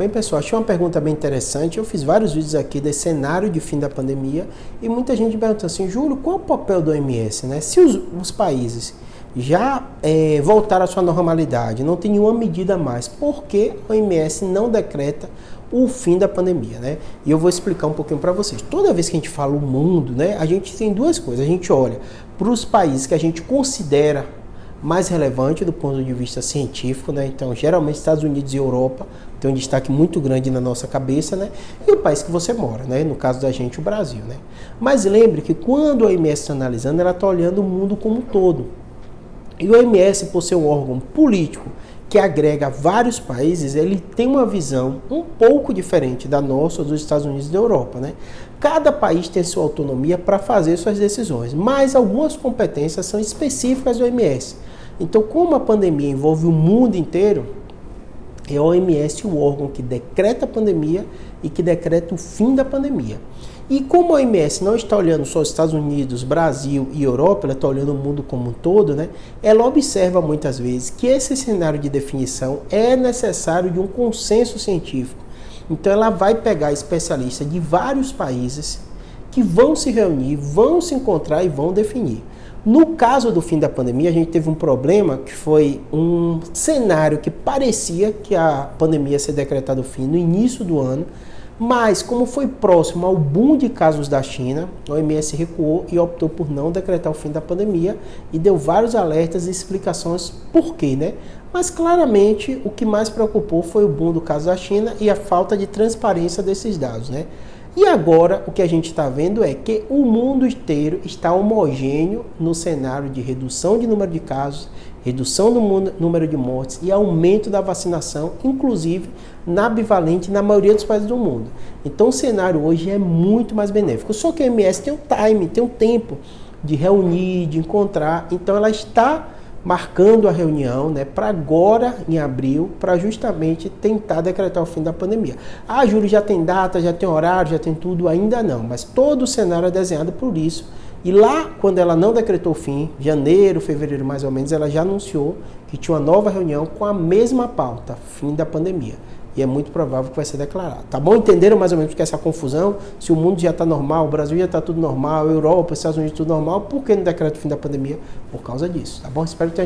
Bem, pessoal, achei uma pergunta bem interessante. Eu fiz vários vídeos aqui desse cenário de fim da pandemia e muita gente pergunta assim, Júlio, qual é o papel do OMS, né? Se os países já voltaram à sua normalidade, não tem nenhuma medida a mais, por que o OMS não decreta o fim da pandemia, né? E eu vou explicar um pouquinho para vocês. Toda vez que a gente fala o mundo, né, a gente tem duas coisas. A gente olha para os países que a gente considera mais relevante do ponto de vista científico, né? Então, geralmente Estados Unidos e Europa tem um destaque muito grande na nossa cabeça, né? E o país que você mora, né? No caso da gente, o Brasil, né? Mas lembre que quando a OMS está analisando, ela está olhando o mundo como um todo. E o OMS, por ser um órgão político que agrega vários países, ele tem uma visão um pouco diferente da nossa, dos Estados Unidos e da Europa, né? Cada país tem sua autonomia para fazer suas decisões, mas algumas competências são específicas do OMS. Então, como a pandemia envolve o mundo inteiro, é a OMS o órgão que decreta a pandemia e que decreta o fim da pandemia. E como a OMS não está olhando só os Estados Unidos, Brasil e Europa, ela está olhando o mundo como um todo, né? Ela observa muitas vezes que esse cenário de definição é necessário de um consenso científico. Então ela vai pegar especialistas de vários países que vão se reunir, vão se encontrar e vão definir. No caso do fim da pandemia, a gente teve um problema que foi um cenário que parecia que a pandemia ia ser decretada o fim no início do ano, mas como foi próximo ao boom de casos da China, a OMS recuou e optou por não decretar o fim da pandemia e deu vários alertas e explicações por quê, né? Mas claramente o que mais preocupou foi o boom do caso da China e a falta de transparência desses dados, né? E agora o que a gente está vendo é que o mundo inteiro está homogêneo no cenário de redução de número de casos, redução do número de mortes e aumento da vacinação, inclusive na bivalente na maioria dos países do mundo. Então o cenário hoje é muito mais benéfico. Só que a OMS tem um time, tem um tempo de reunir, de encontrar, então ela está marcando a reunião, né, para agora, em abril, para justamente tentar decretar o fim da pandemia. Ah, Júlio, já tem data, já tem horário, já tem tudo? Ainda não, mas todo o cenário é desenhado por isso. E lá, quando ela não decretou o fim, janeiro, fevereiro mais ou menos, ela já anunciou que tinha uma nova reunião com a mesma pauta, fim da pandemia. E é muito provável que vai ser declarado. Tá bom? Entenderam mais ou menos que essa confusão? Se o mundo já está normal, o Brasil já está tudo normal, a Europa, os Estados Unidos tudo normal, por que não decreta o fim da pandemia? Por causa disso. Tá bom? Espero que tenha